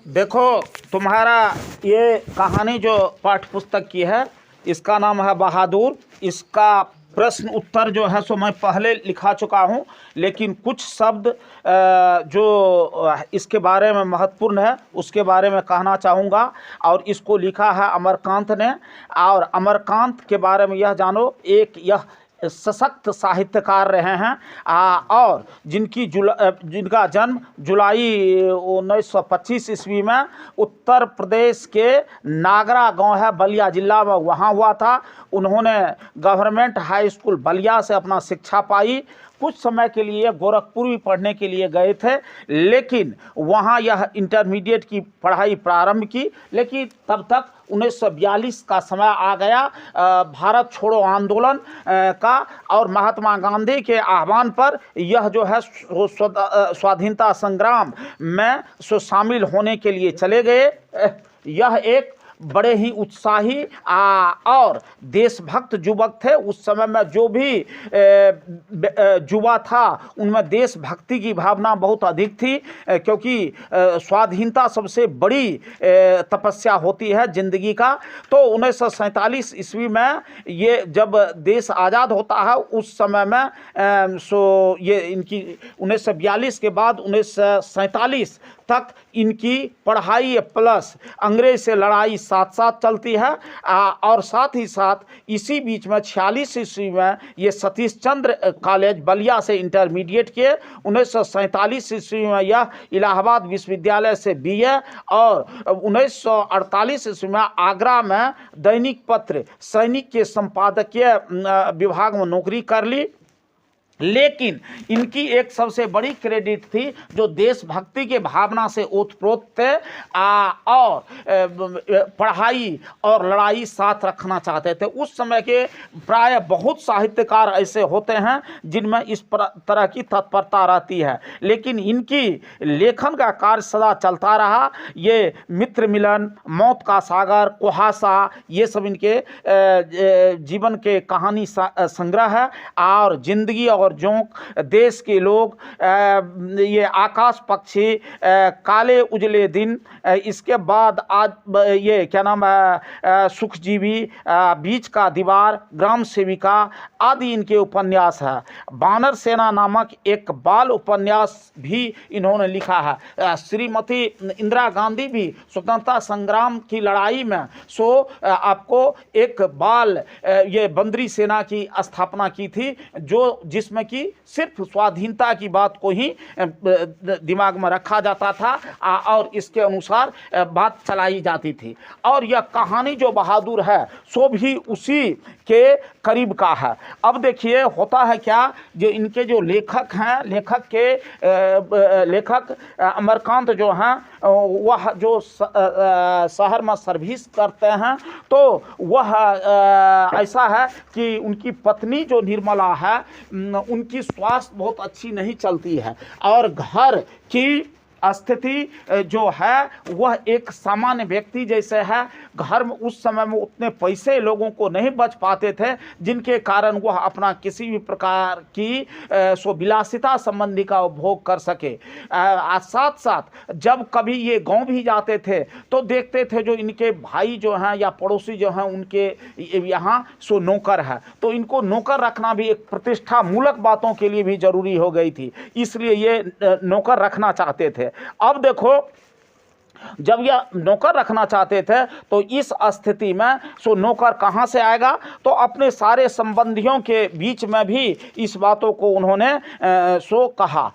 देखो, तुम्हारा ये कहानी जो पाठ्य पुस्तक की है, इसका नाम है बहादुर। इसका प्रश्न उत्तर जो है सो मैं पहले लिखा चुका हूँ, लेकिन कुछ शब्द जो इसके बारे में महत्वपूर्ण है उसके बारे में कहना चाहूँगा। और इसको लिखा है अमरकांत ने। और अमरकांत के बारे में यह जानो, एक यह सशक्त साहित्यकार रहे हैं और जिनका जन्म जुलाई 1925 ईस्वी में उत्तर प्रदेश के नागरा गांव है, बलिया जिला में, वहाँ हुआ था। उन्होंने गवर्नमेंट हाई स्कूल बलिया से अपना शिक्षा पाई। कुछ समय के लिए गोरखपुर भी पढ़ने के लिए गए थे, लेकिन वहाँ यह इंटरमीडिएट की पढ़ाई प्रारंभ की। लेकिन तब तक 1942 का समय आ गया, भारत छोड़ो आंदोलन का, और महात्मा गांधी के आह्वान पर यह जो है स्वाधीनता संग्राम में शामिल होने के लिए चले गए। यह एक बड़े ही उत्साही और देशभक्त युवक थे। उस समय में जो भी युवा था उनमें देशभक्ति की भावना बहुत अधिक थी, क्योंकि स्वाधीनता सबसे बड़ी तपस्या होती है जिंदगी का। तो 1947 ईस्वी में ये जब देश आज़ाद होता है, उस समय में ये इनकी 1942 के बाद 1947 तक इनकी पढ़ाई प्लस अंग्रेज से लड़ाई साथ साथ चलती है। और साथ ही साथ इसी बीच में 46 ईस्वी में ये सतीश चंद्र कॉलेज बलिया से इंटरमीडिएट किए। 1947 ईस्वी में यह इलाहाबाद विश्वविद्यालय से बीए, और 1948 ईस्वी में आगरा में दैनिक पत्र सैनिक के संपादकीय विभाग में नौकरी कर ली। लेकिन इनकी एक सबसे बड़ी क्रेडिट थी जो देशभक्ति के भावना से ओतप्रोत थे और पढ़ाई और लड़ाई साथ रखना चाहते थे। उस समय के प्राय बहुत साहित्यकार ऐसे होते हैं जिनमें इस तरह की तत्परता रहती है, लेकिन इनकी लेखन का कार्य सदा चलता रहा। ये मित्र मिलन, मौत का सागर, कुहासा, ये सब इनके जीवन के कहानी संग्रह है। और जिंदगी और जोंक, देश के लोग, ये आकाश पक्षी, काले उजले दिन, इसके बाद आज ये क्या नाम है, सुखजीवी, बीच का दीवार, ग्राम सेविका आदि इनके उपन्यास है। बानर सेना नामक एक बाल उपन्यास भी इन्होंने लिखा है। श्रीमती इंदिरा गांधी भी स्वतंत्रता संग्राम की लड़ाई में आपको एक बाल ये बंदरी सेना की स्थापना की थी, जिसमें कि सिर्फ स्वाधीनता की बात को ही दिमाग में रखा जाता था और इसके अनुसार बात चलाई जाती थी। और यह कहानी जो बहादुर है सो भी उसी के करीब का है। अब देखिए होता है क्या, जो इनके जो लेखक हैं, लेखक अमरकांत जो हैं, वह जो शहर में सर्विस करते हैं, तो वह ऐसा है कि उनकी पत्नी जो निर्मला है, उनकी स्वास्थ्य बहुत अच्छी नहीं चलती है, और घर की स्थिति जो है वह एक सामान्य व्यक्ति जैसे है। घर में उस समय में उतने पैसे लोगों को नहीं बच पाते थे, जिनके कारण वह अपना किसी भी प्रकार की विलासिता संबंधी का उपभोग कर सके। साथ साथ जब कभी ये गांव भी जाते थे तो देखते थे जो इनके भाई जो हैं या पड़ोसी जो हैं उनके यहाँ नौकर है, तो इनको नौकर रखना भी एक प्रतिष्ठा मूलक बातों के लिए भी जरूरी हो गई थी, इसलिए ये नौकर रखना चाहते थे। अब देखो, जब यह नौकर रखना चाहते थे तो इस स्थिति में नौकर कहाँ से आएगा, तो अपने सारे संबंधियों के बीच में भी इस बातों को उन्होंने कहा।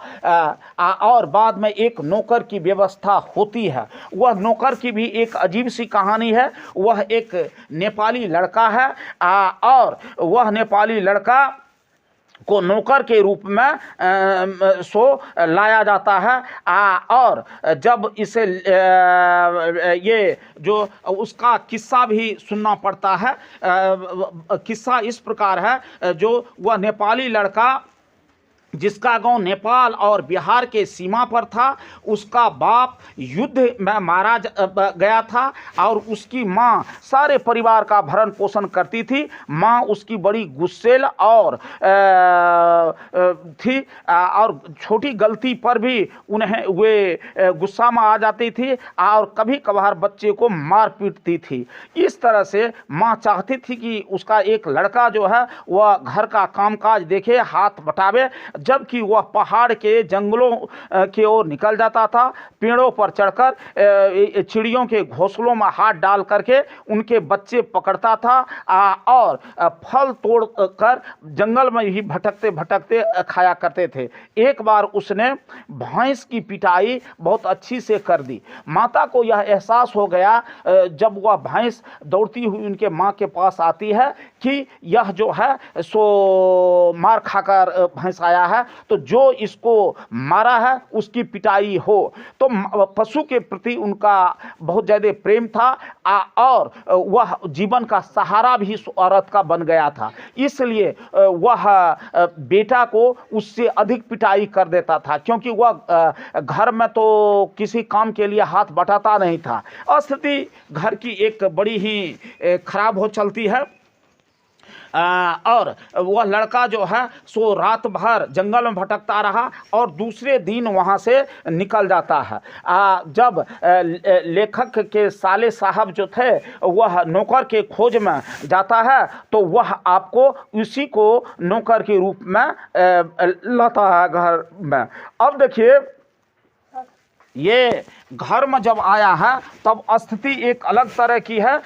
और बाद में एक नौकर की व्यवस्था होती है। वह नौकर की भी एक अजीब सी कहानी है। वह एक नेपाली लड़का है और वह नेपाली लड़का को नौकर के रूप में लाया जाता है। और जब इसे ये जो उसका किस्सा भी सुनना पड़ता है। किस्सा इस प्रकार है, जो वह नेपाली लड़का जिसका गांव नेपाल और बिहार के सीमा पर था, उसका बाप युद्ध में मारा गया था और उसकी माँ सारे परिवार का भरण पोषण करती थी। माँ उसकी बड़ी गुस्सेल और थी और छोटी गलती पर भी उन्हें वे गुस्सा में आ जाती थी और कभी कभार बच्चे को मार पीटती थी। इस तरह से माँ चाहती थी कि उसका एक लड़का जो है वह घर का कामकाज देखे, हाथ बटावे, जबकि वह पहाड़ के जंगलों की ओर निकल जाता था। पेड़ों पर चढ़कर चिड़ियों के घोंसलों में हाथ डाल करके उनके बच्चे पकड़ता था और फल तोड़ कर जंगल में ही भटकते भटकते खाया करते थे। एक बार उसने भैंस की पिटाई बहुत अच्छी से कर दी। माता को यह एहसास हो गया जब वह भैंस दौड़ती हुई उनके माँ के पास आती है कि यह जो है सो मार खाकर भैंस आया है, तो जो इसको मारा है उसकी पिटाई हो। तो पशु के प्रति उनका बहुत ज़्यादा प्रेम था और वह जीवन का सहारा भी उस औरत का बन गया था। इसलिए वह बेटा को उससे अधिक पिटाई कर देता था, क्योंकि वह घर में तो किसी काम के लिए हाथ बटाता नहीं था। स्थिति घर की एक बड़ी ही खराब हो चलती है और वह लड़का जो है सो रात भर जंगल में भटकता रहा और दूसरे दिन वहाँ से निकल जाता है। जब लेखक के साले साहब जो थे वह नौकर के खोज में जाता है तो वह आपको उसी को नौकर के रूप में लाता है घर में। अब देखिए, ये घर में जब आया है तब स्थिति एक अलग तरह की है।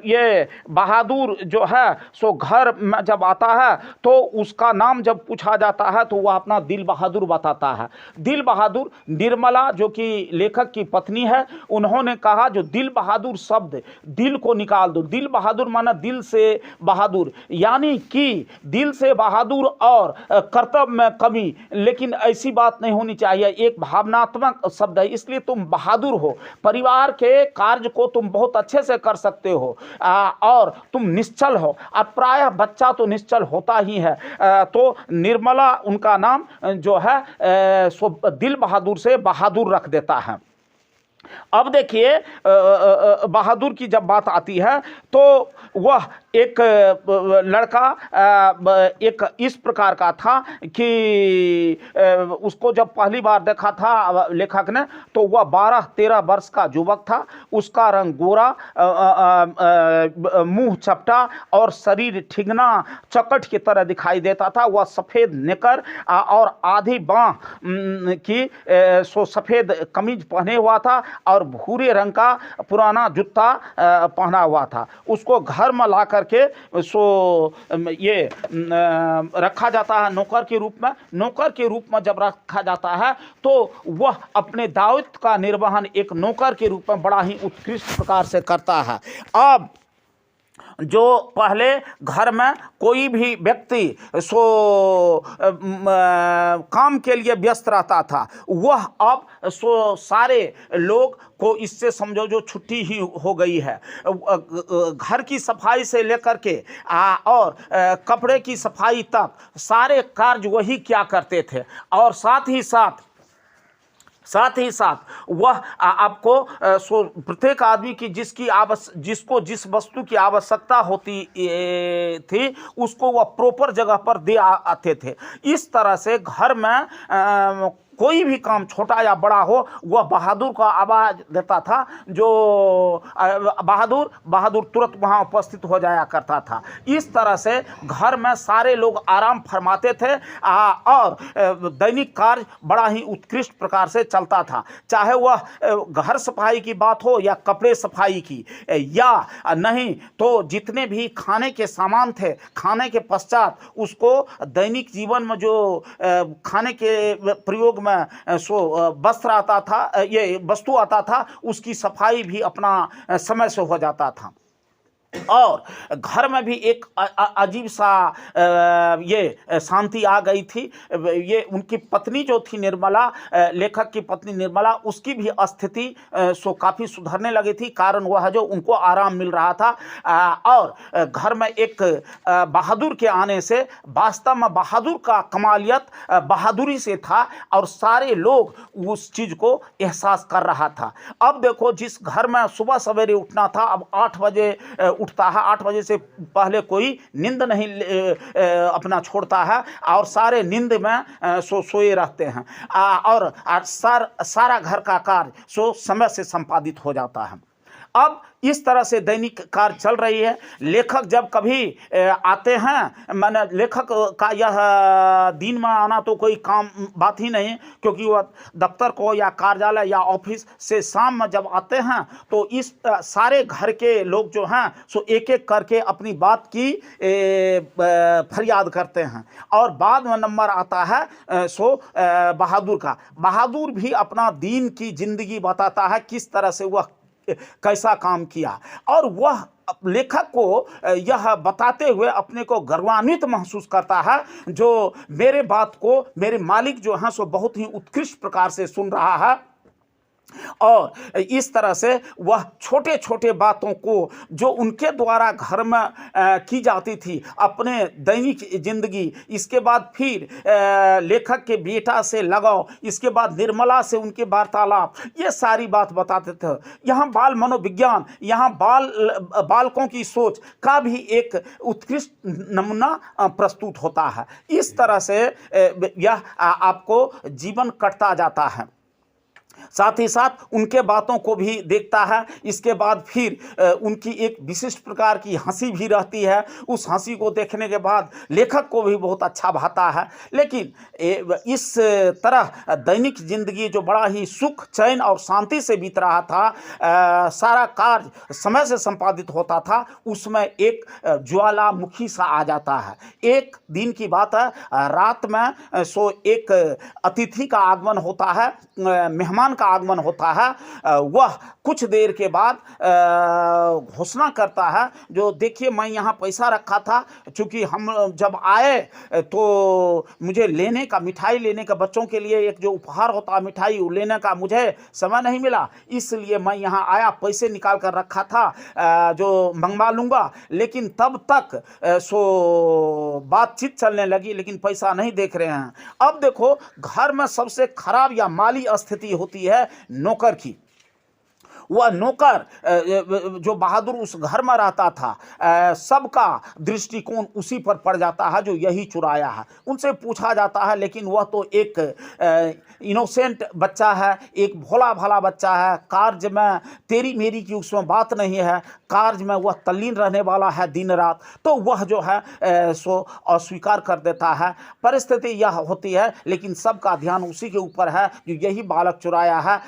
ये बहादुर जो है सो घर में जब आता है तो उसका नाम जब पूछा जाता है तो वह अपना दिल बहादुर बताता है। दिल बहादुर, निर्मला जो कि लेखक की पत्नी है, उन्होंने कहा जो दिल बहादुर शब्द, दिल को निकाल दो। दिल बहादुर माना दिल से बहादुर, यानी कि दिल से बहादुर और कर्तव्य में कमी, लेकिन ऐसी बात नहीं होनी चाहिए। एक भावनात्मक शब्द है, इसलिए तुम बहादुर हो। परिवार के कार्य को तुम बहुत अच्छे से कर सकते हो और तुम निश्चल हो, और प्रायः बच्चा तो निश्चल होता ही है। तो निर्मला उनका नाम जो है सो दिल बहादुर से बहादुर रख देता है। अब देखिए, बहादुर की जब बात आती है तो वह एक लड़का एक इस प्रकार का था कि उसको जब पहली बार देखा था लेखक ने तो वह 12-13 वर्ष का युवक था। उसका रंग गोरा, मुंह चपटा और शरीर ठिगना चकट की तरह दिखाई देता था। वह सफ़ेद नेकर और आधी बाँह की सो सफ़ेद कमीज पहने हुआ था और भूरे रंग का पुराना जूता पहना हुआ था। उसको घर में ला करके सो ये रखा जाता है नौकर के रूप में। नौकर के रूप में जब रखा जाता है तो वह अपने दायित्व का निर्वहन एक नौकर के रूप में बड़ा ही उत्कृष्ट प्रकार से करता है। अब जो पहले घर में कोई भी व्यक्ति सो काम के लिए व्यस्त रहता था, वह अब सो सारे लोग को इससे समझो जो छुट्टी ही हो गई है। घर की सफाई से लेकर के और कपड़े की सफाई तक सारे कार्य वही क्या करते थे। और साथ ही साथ वह आपको सो प्रत्येक आदमी की जिसको जिस वस्तु की आवश्यकता होती थी उसको वह प्रॉपर जगह पर दे आते थे। इस तरह से घर में कोई भी काम छोटा या बड़ा हो वह बहादुर का आवाज़ देता था, जो बहादुर तुरंत वहाँ उपस्थित हो जाया करता था। इस तरह से घर में सारे लोग आराम फरमाते थे और दैनिक कार्य बड़ा ही उत्कृष्ट प्रकार से चलता था। चाहे वह घर सफाई की बात हो या कपड़े सफाई की, या नहीं तो जितने भी खाने के सामान थे, खाने के पश्चात उसको दैनिक जीवन में जो खाने के प्रयोग में सो वस्त्र आता था, ये वस्तु आता था, उसकी सफाई भी अपना समय से हो जाता था। और घर में भी एक अजीब सा ये शांति आ गई थी। ये उनकी पत्नी जो थी निर्मला, लेखक की पत्नी निर्मला, उसकी भी स्थिति सो काफ़ी सुधरने लगी थी। कारण वह जो उनको आराम मिल रहा था। और घर में एक बहादुर के आने से, वास्तव में बहादुर का कमालियत बहादुरी से था और सारे लोग उस चीज़ को एहसास कर रहा था। अब देखो, जिस घर में सुबह सवेरे उठना था, अब 8 बजे उठता है। 8 बजे से पहले कोई नींद नहीं अपना छोड़ता है और सारे नींद में सोए रहते हैं। और सारा घर का कार्य समय से संपादित हो जाता है। अब इस तरह से दैनिक कार्य चल रही है। लेखक जब कभी आते हैं, मैंने लेखक का यह दिन में आना तो कोई काम बात ही नहीं, क्योंकि वह दफ्तर को या कार्यालय या ऑफिस से शाम में जब आते हैं तो इस सारे घर के लोग जो हैं सो एक एक करके अपनी बात की फरियाद करते हैं। और बाद में नंबर आता है बहादुर का। बहादुर भी अपना दिन की जिंदगी बताता है, किस तरह से वह कैसा काम किया। और वह लेखक को यह बताते हुए अपने को गर्वान्वित महसूस करता है, जो मेरे बात को मेरे मालिक जो हैं सो बहुत ही उत्कृष्ट प्रकार से सुन रहा है। और इस तरह से वह छोटे छोटे बातों को जो उनके द्वारा घर में की जाती थी, अपने दैनिक जिंदगी, इसके बाद फिर लेखक के बेटा से लगाव, इसके बाद निर्मला से उनके वार्तालाप, ये सारी बात बताते थे। यहाँ बाल मनोविज्ञान, यहाँ बालकों की सोच का भी एक उत्कृष्ट नमूना प्रस्तुत होता है। इस तरह से यह आपको जीवन कटता जाता है। साथ ही साथ उनके बातों को भी देखता है। इसके बाद फिर उनकी एक विशिष्ट प्रकार की हंसी भी रहती है। उस हंसी को देखने के बाद लेखक को भी बहुत अच्छा भाता है। लेकिन इस तरह दैनिक जिंदगी जो बड़ा ही सुख, चैन और शांति से बीत रहा था, सारा कार्य समय से संपादित होता था, उसमें एक ज्वालामुखी सा आ जाता है। एक दिन की बात है, रात में एक अतिथि का आगमन होता है, मेहमान का आगमन होता है। वह कुछ देर के बाद घोषणा करता है, जो देखिए मैं यहाँ पैसा रखा था, चूँकि हम जब आए तो मुझे लेने का, मिठाई लेने का, बच्चों के लिए एक जो उपहार होता है मिठाई, वो लेने का मुझे समय नहीं मिला, इसलिए मैं यहाँ आया, पैसे निकाल कर रखा था जो मंगवा लूँगा। लेकिन तब तक बातचीत चलने लगी, लेकिन पैसा नहीं देख रहे हैं। अब देखो, घर में सबसे खराब या माली स्थिति होती है नौकर की। वह नौकर जो बहादुर उस घर में रहता था, सबका दृष्टिकोण उसी पर पड़ जाता है जो यही चुराया है। उनसे पूछा जाता है, लेकिन वह तो एक इनोसेंट बच्चा है, एक भोला भाला बच्चा है। कार्य में तेरी मेरी की उसमें बात नहीं है, कार्य में वह तल्लीन रहने वाला है दिन रात। तो वह जो है अस्वीकार कर देता है। परिस्थिति यह होती है, लेकिन सबका ध्यान उसी के ऊपर है जो यही बालक चुराया है।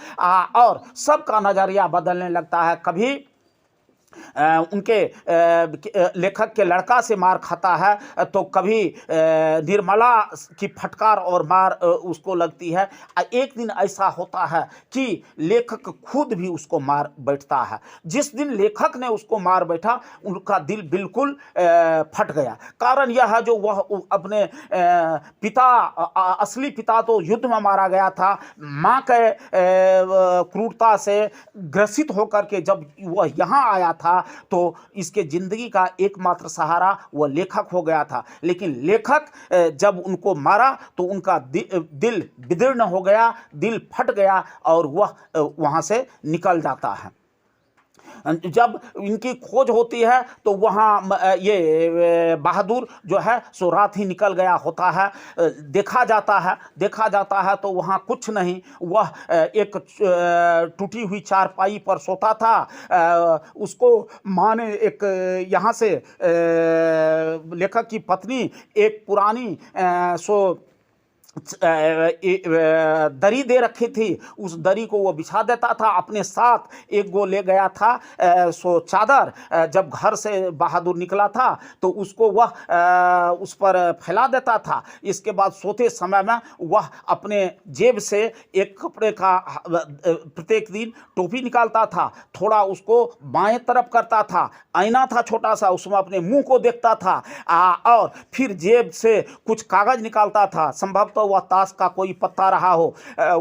और सबका नज़रिया बदलने लगता है। कभी उनके लेखक के लड़का से मार खाता है, तो कभी निर्मला की फटकार और मार उसको लगती है। एक दिन ऐसा होता है कि लेखक खुद भी उसको मार बैठता है। जिस दिन लेखक ने उसको मार बैठा, उनका दिल बिल्कुल फट गया। कारण यह है, जो वह अपने पिता, असली पिता तो युद्ध में मारा गया था, माँ के क्रूरता से ग्रसित होकर के जब वह यहाँ आया था, तो इसके जिंदगी का एकमात्र सहारा वह लेखक हो गया था। लेकिन लेखक जब उनको मारा तो उनका दिल विदीर्ण हो गया, दिल फट गया और वह वहां से निकल जाता है। जब इनकी खोज होती है तो वहाँ ये बहादुर जो है सो रात ही निकल गया होता है। देखा जाता है तो वहाँ कुछ नहीं, वह एक टूटी हुई चारपाई पर सोता था। उसको माँ ने एक यहाँ से लेखक की पत्नी एक पुरानी दरी दे रखी थी, उस दरी को वो बिछा देता था। अपने साथ एक गो ले गया था सो चादर, जब घर से बहादुर निकला था तो उसको वह उस पर फैला देता था। इसके बाद सोते समय में वह अपने जेब से एक कपड़े का प्रत्येक दिन टोपी निकालता था, थोड़ा उसको बाएं तरफ करता था, आईना था छोटा सा, उसमें अपने मुंह को देखता था, और फिर जेब से कुछ कागज निकालता था, संभवतः वह ताश का कोई पत्ता रहा हो,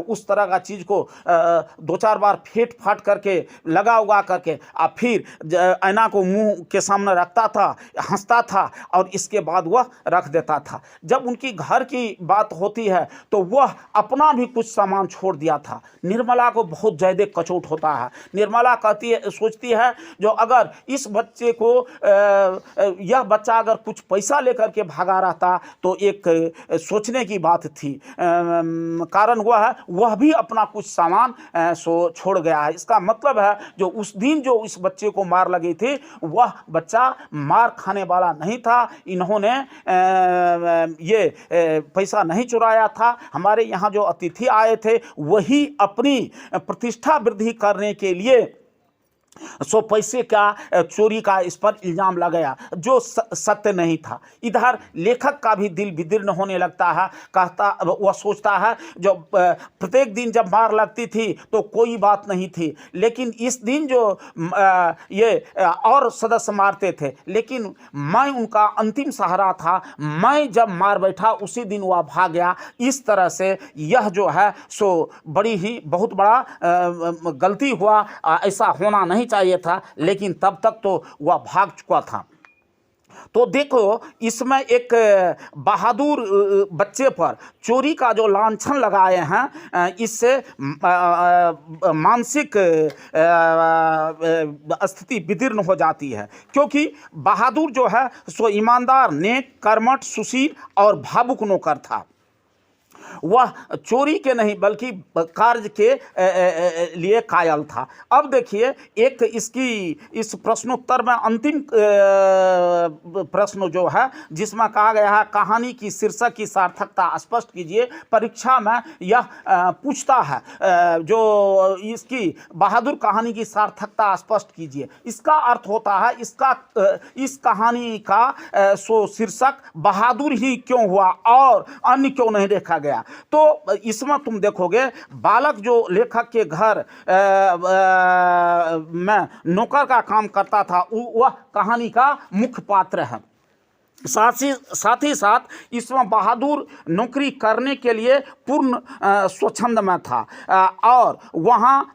उस तरह का चीज को दो चार बार फेंट फाट करके लगा उगा करके फिर आईना को मुंह के सामने रखता था, हंसता था और इसके बाद वह रख देता था। जब उनकी घर की बात होती है तो वह अपना भी कुछ सामान छोड़ दिया था। निर्मला को बहुत ज़्यादा कचोट होता है। निर्मला कहती है, सोचती है जो अगर इस बच्चे को यह बच्चा अगर कुछ पैसा लेकर के भागा रहता तो एक सोचने की बात थी। कारण वह भी अपना कुछ सामान सो छोड़ गया है। इसका मतलब है जो उस दिन जो इस बच्चे को मार लगी थी वह बच्चा मार खाने वाला नहीं था। इन्होंने ये पैसा नहीं चुराया था। हमारे यहाँ जो अतिथि आए थे वही अपनी प्रतिष्ठा वृद्धि करने के लिए सो पैसे का चोरी का इस पर इल्ज़ाम लगाया, जो सत्य नहीं था। इधर लेखक का भी दिल विदीर्ण होने लगता है। कहता वह सोचता है जो प्रत्येक दिन जब मार लगती थी तो कोई बात नहीं थी, लेकिन इस दिन जो ये और सदस्य मारते थे, लेकिन मैं उनका अंतिम सहारा था। मैं जब मार बैठा उसी दिन वह भाग गया। इस तरह से यह जो है सो बड़ी ही बहुत बड़ा गलती हुआ। ऐसा होना नहीं चाहिए था, लेकिन तब तक तो वह भाग चुका था। तो देखो इसमें एक बहादुर बच्चे पर चोरी का जो लांछन लगाए हैं, इससे मानसिक स्थिति विदीर्ण हो जाती है। क्योंकि बहादुर जो है सो ईमानदार, नेक, कर्मठ, सुशील और भावुक नौकर था। वह चोरी के नहीं बल्कि कार्य के लिए कायल था। अब देखिए एक इस प्रश्नोत्तर में अंतिम प्रश्न जो है जिसमें कहा गया है कहानी की शीर्षक की सार्थकता स्पष्ट कीजिए। परीक्षा में यह पूछता है जो इसकी बहादुर कहानी की सार्थकता स्पष्ट कीजिए। इसका अर्थ होता है इस कहानी का सो शीर्षक बहादुर ही क्यों हुआ और अन्य क्यों नहीं देखा गया। तो इसमें तुम देखोगे बालक जो लेखक के घर में नौकर का काम करता था वह कहानी का मुख्य पात्र है। साथ ही साथ इसमें बहादुर नौकरी करने के लिए पूर्ण स्वच्छंद में था और वहाँ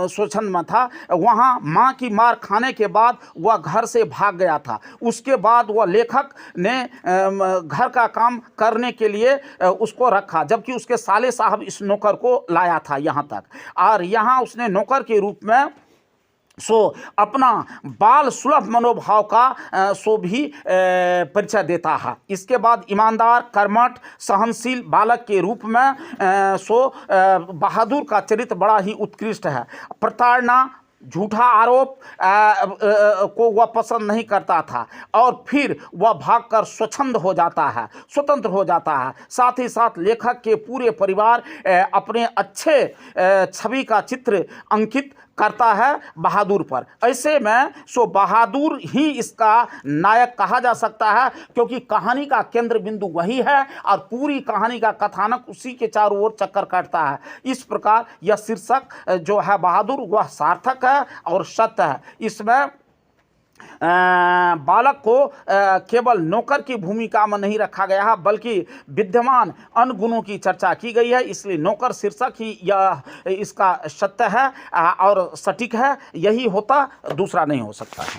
स्वच्छंद में था। वहाँ माँ की मार खाने के बाद वह घर से भाग गया था। उसके बाद वह लेखक ने घर का काम करने के लिए उसको रखा, जबकि उसके साले साहब इस नौकर को लाया था यहाँ तक, और यहाँ उसने नौकर के रूप में सो अपना बाल सुलभ मनोभाव का सो भी परिचय देता है। इसके बाद ईमानदार, कर्मठ, सहनशील बालक के रूप में सो बहादुर का चरित्र बड़ा ही उत्कृष्ट है। प्रताड़ना, झूठा आरोप को वह पसंद नहीं करता था और फिर वह भागकर स्वच्छंद हो जाता है, स्वतंत्र हो जाता है। साथ ही साथ लेखक के पूरे परिवार अपने अच्छे छवि का चित्र अंकित करता है बहादुर पर। ऐसे में सो बहादुर ही इसका नायक कहा जा सकता है, क्योंकि कहानी का केंद्र बिंदु वही है और पूरी कहानी का कथानक उसी के चारों ओर चक्कर काटता है। इस प्रकार यह शीर्षक जो है बहादुर वह सार्थक है और सत्य है। इसमें बालक को केवल नौकर की भूमिका में नहीं रखा गया है बल्कि विद्यमान अन्य गुणों की चर्चा की गई है। इसलिए नौकर शीर्षक ही यह इसका सत्य है और सटीक है। यही होता, दूसरा नहीं हो सकता है।